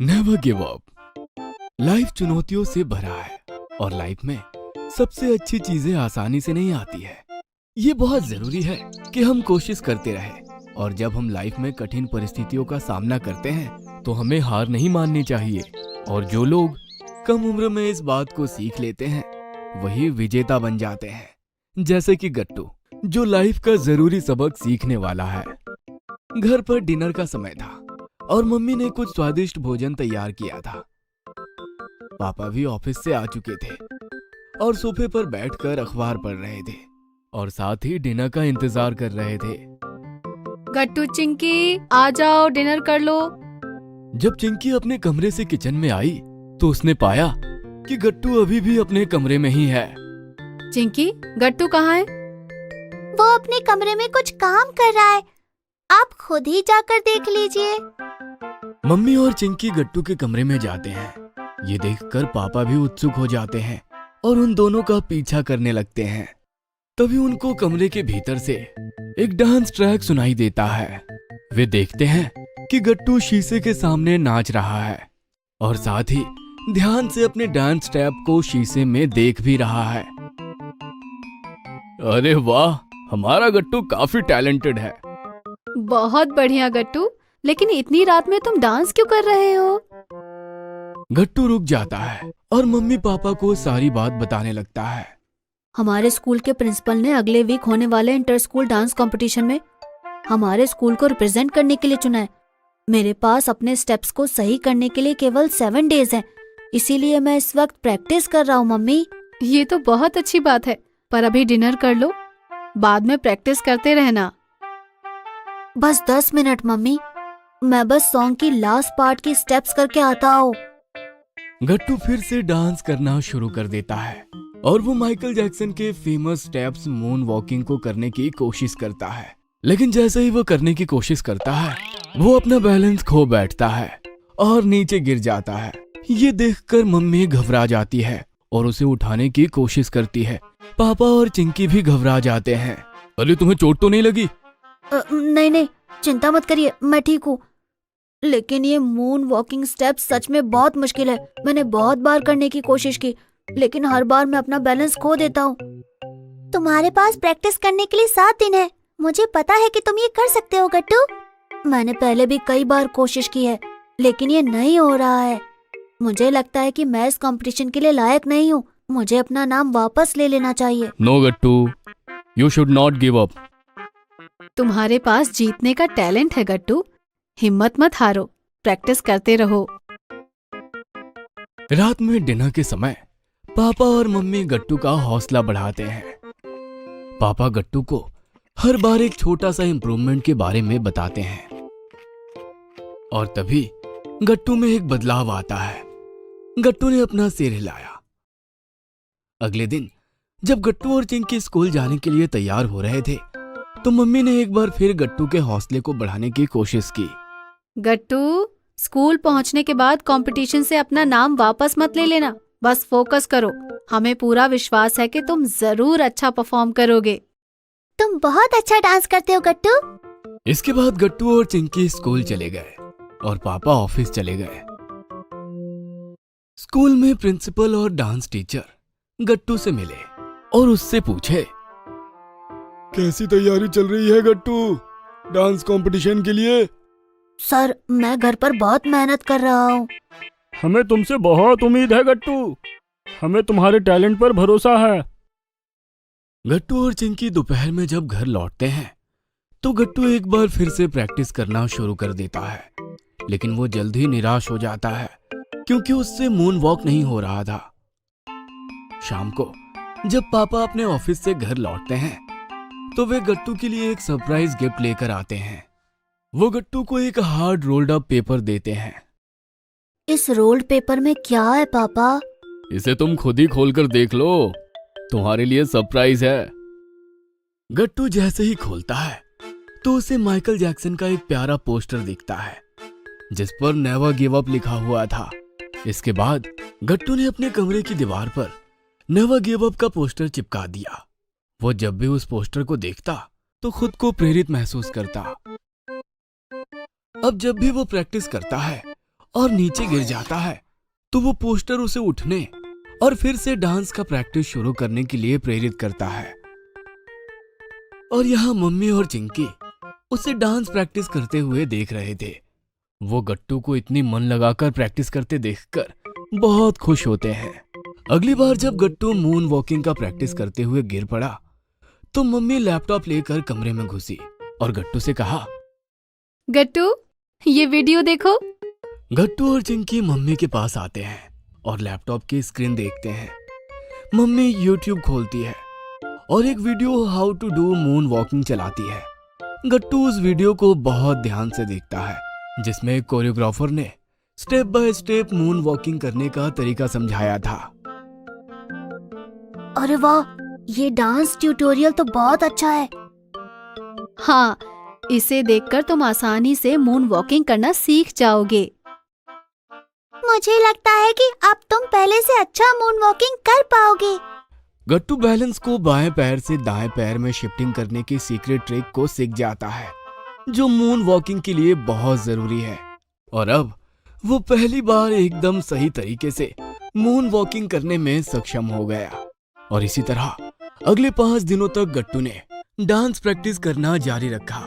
Never give up. Life चुनौतियों से भरा है और लाइफ में सबसे अच्छी चीजें आसानी से नहीं आती है। ये बहुत जरूरी है कि हम कोशिश करते रहें और जब हम लाइफ में कठिन परिस्थितियों का सामना करते हैं तो हमें हार नहीं माननी चाहिए। और जो लोग कम उम्र में इस बात को सीख लेते हैं वही विजेता बन जाते हैं। जैसे कि गट्टू, जो लाइफ का जरूरी सबक सीखने वाला है। घर पर डिनर का समय था और मम्मी ने कुछ स्वादिष्ट भोजन तैयार किया था। पापा भी ऑफिस से आ चुके थे और सोफे पर बैठकर अखबार पढ़ रहे थे और साथ ही डिनर का इंतजार कर रहे थे। गट्टू चिंकी, आ जाओ, डिनर कर लो। जब चिंकी अपने कमरे से किचन में आई तो उसने पाया कि गट्टू अभी भी अपने कमरे में ही है। चिंकी, गट्टू कहाँ है? वो अपने कमरे में कुछ काम कर रहा है, आप खुद ही जाकर देख लीजिए। मम्मी और चिंकी गट्टू के कमरे में जाते हैं। ये देखकर पापा भी उत्सुक हो जाते हैं और उन दोनों का पीछा करने लगते हैं। तभी उनको कमरे के भीतर से एक डांस ट्रैक सुनाई देता है। वे देखते हैं कि गट्टू शीशे के सामने नाच रहा है और साथ ही ध्यान से अपने डांस स्टेप को शीशे में देख भी रहा है। अरे वाह, हमारा गट्टू काफी टैलेंटेड है। बहुत बढ़िया गट्टू, लेकिन इतनी रात में तुम डांस क्यों कर रहे हो? गट्टू रुक जाता है और मम्मी पापा को सारी बात बताने लगता है। हमारे स्कूल के प्रिंसिपल ने अगले वीक होने वाले इंटर स्कूल डांस कंपटीशन में हमारे स्कूल को रिप्रेजेंट करने के लिए चुना है। मेरे पास अपने स्टेप्स को सही करने के लिए केवल 7 डेज हैं, इसीलिए मैं इस वक्त प्रैक्टिस कर रहा हूँ मम्मी। ये तो बहुत अच्छी बात है, पर अभी डिनर कर लो, बाद में प्रैक्टिस करते रहना। बस 10 मिनट मम्मी, मैं बस सॉन्ग की लास्ट पार्ट की स्टेप्स करके आता हूँ। गट्टू फिर से डांस करना शुरू कर देता है और वो माइकल जैक्सन के फेमस स्टेप्स मून वॉकिंग को करने की कोशिश करता है। लेकिन जैसे ही वो करने की कोशिश करता है वो अपना बैलेंस खो बैठता है और नीचे गिर जाता है। ये देखकर मम्मी घबरा जाती है और उसे उठाने की कोशिश करती है। पापा और चिंकी भी घबरा जाते हैं। अरे तुम्हें चोट तो नहीं लगी? नहीं, चिंता मत करिए, मैं ठीक हूँ। लेकिन ये मून वॉकिंग स्टेप सच में बहुत मुश्किल है। मैंने बहुत बार करने की कोशिश की, लेकिन हर बार मैं अपना बैलेंस खो देता हूँ। तुम्हारे पास प्रैक्टिस करने के लिए 7 दिन है, मुझे पता है कि तुम ये कर सकते हो गट्टू। मैंने पहले भी कई बार कोशिश की है, लेकिन ये नहीं हो रहा है। मुझे लगता है कि मैं इस कंपटीशन के लिए लायक नहीं हूँ। मुझे अपना नाम वापस ले लेना चाहिए। No Gattu, you should not give up. तुम्हारे पास जीतने का टैलेंट है गट्टू, हिम्मत मत हारो, प्रैक्टिस करते रहो। रात में डिनर के समय पापा और मम्मी गट्टू का हौसला बढ़ाते हैं। पापा गट्टू को हर बार एक छोटा सा इम्प्रूवमेंट के बारे में बताते हैं और तभी गट्टू में एक बदलाव आता है। गट्टू ने अपना सिर हिलाया। अगले दिन जब गट्टू और चिंकी स्कूल जाने के लिए तैयार हो रहे थे तो मम्मी ने एक बार फिर गट्टू के हौसले को बढ़ाने की कोशिश की। गट्टू, स्कूल पहुंचने के बाद कंपटीशन से अपना नाम वापस मत ले लेना, बस फोकस करो। हमें पूरा विश्वास है कि तुम जरूर अच्छा परफॉर्म करोगे। तुम बहुत अच्छा डांस करते हो गट्टू। इसके बाद गट्टू और चिंकी स्कूल चले गए और पापा ऑफिस चले गए। स्कूल में प्रिंसिपल और डांस टीचर गट्टू से मिले और उससे पूछे, कैसी तैयारी चल रही है गट्टू डांस कंपटीशन के लिए? सर, मैं घर पर बहुत मेहनत कर रहा हूँ। हमें तुमसे बहुत उम्मीद है गट्टू, हमें तुम्हारे टैलेंट पर भरोसा है। गट्टू और चिंकी दोपहर में जब घर लौटते हैं तो गट्टू एक बार फिर से प्रैक्टिस करना शुरू कर देता है, लेकिन वो जल्द ही निराश हो जाता है क्योंकि उससे मून वॉक नहीं हो रहा था। शाम को जब पापा अपने ऑफिस से घर लौटते हैं तो वे गट्टू के लिए एक सरप्राइज गिफ्ट लेकर आते हैं। वो गट्टू को एक हार्ड रोल्ड अप पेपर देते हैं। इस रोल्ड पेपर में क्या है पापा? इसे तुम खुद ही खोलकर देख लो, तुम्हारे लिए सरप्राइज है। गट्टू जैसे ही खोलता है तो उसे माइकल जैक्सन का एक प्यारा पोस्टर दिखता है जिस पर नेवर गिव अप लिखा हुआ था। इसके बाद गट्टू ने अपने कमरे की दीवार पर नेवर गिव अप का पोस्टर चिपका दिया। वो जब भी उस पोस्टर को देखता तो खुद को प्रेरित महसूस करता। अब जब भी वो प्रैक्टिस करता है और नीचे गिर जाता है तो वो पोस्टर उसे उठने और फिर से डांस का प्रैक्टिस शुरू करने के लिए प्रेरित करता है। और यहाँ मम्मी और चिंकी उसे डांस प्रैक्टिस करते हुए देख रहे थे। वो गट्टू को इतनी मन लगाकर प्रैक्टिस करते देखकर बहुत खुश होते हैं। अगली बार जब गट्टू मून वॉकिंग का प्रैक्टिस करते हुए गिर पड़ा तो मम्मी लैपटॉप लेकर कमरे में घुसी और गट्टू से कहा, गट्टू, ये वीडियो देखो। गट्टू और चिंकी मम्मी के पास आते हैं और लैपटॉप की स्क्रीन देखते हैं। मम्मी यूट्यूब खोलती है और एक video how to do moon walking चलाती है। गट्टू उस वीडियो को बहुत ध्यान से देखता है जिसमें कोरियोग्राफर ने step by step moon walking करने का तरीका समझाया था। अरे वाह, ये डांस ट्यूटोरियल तो बहुत अच्छा है। हाँ, इसे देखकर तुम आसानी से मून वॉकिंग करना सीख जाओगे। मुझे लगता है कि अब तुम पहले से अच्छा मून वॉकिंग कर पाओगे। गट्टू बैलेंस को बाएं पैर से दाएं पैर में शिफ्टिंग करने की सीक्रेट ट्रिक को सीख जाता है जो मून वॉकिंग के लिए बहुत जरूरी है। और अब वो पहली बार एकदम सही तरीके से मून वॉकिंग करने में सक्षम हो गया। और इसी तरह अगले 5 दिनों तक गट्टू ने डांस प्रैक्टिस करना जारी रखा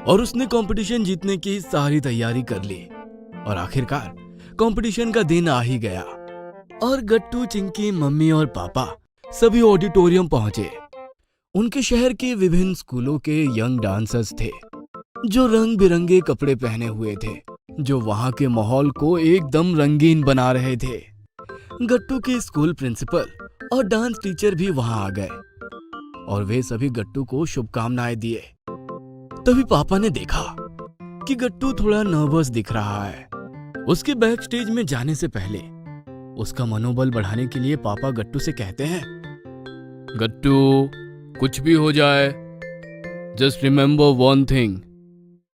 और उसने कंपटीशन जीतने की सारी तैयारी कर ली। और आखिरकार कंपटीशन का दिन आ ही गया और गट्टू, चिंकी, मम्मी और पापा सभी ऑडिटोरियम पहुंचे। उनके शहर के विभिन्न स्कूलों के यंग डांसर्स थे जो रंग बिरंगे कपड़े पहने हुए थे, जो वहां के माहौल को एकदम रंगीन बना रहे थे। गट्टू के स्कूल प्रिंसिपल और डांस टीचर भी वहां आ गए और वे सभी गट्टू को शुभकामनाएं दिए। तभी पापा ने देखा कि गट्टू थोड़ा नर्वस दिख रहा है। उसके बैक स्टेज में जाने से पहले उसका मनोबल बढ़ाने के लिए पापा गट्टू से कहते हैं, गट्टू, कुछ भी हो जाए, जस्ट रिमेंबर वन थिंग,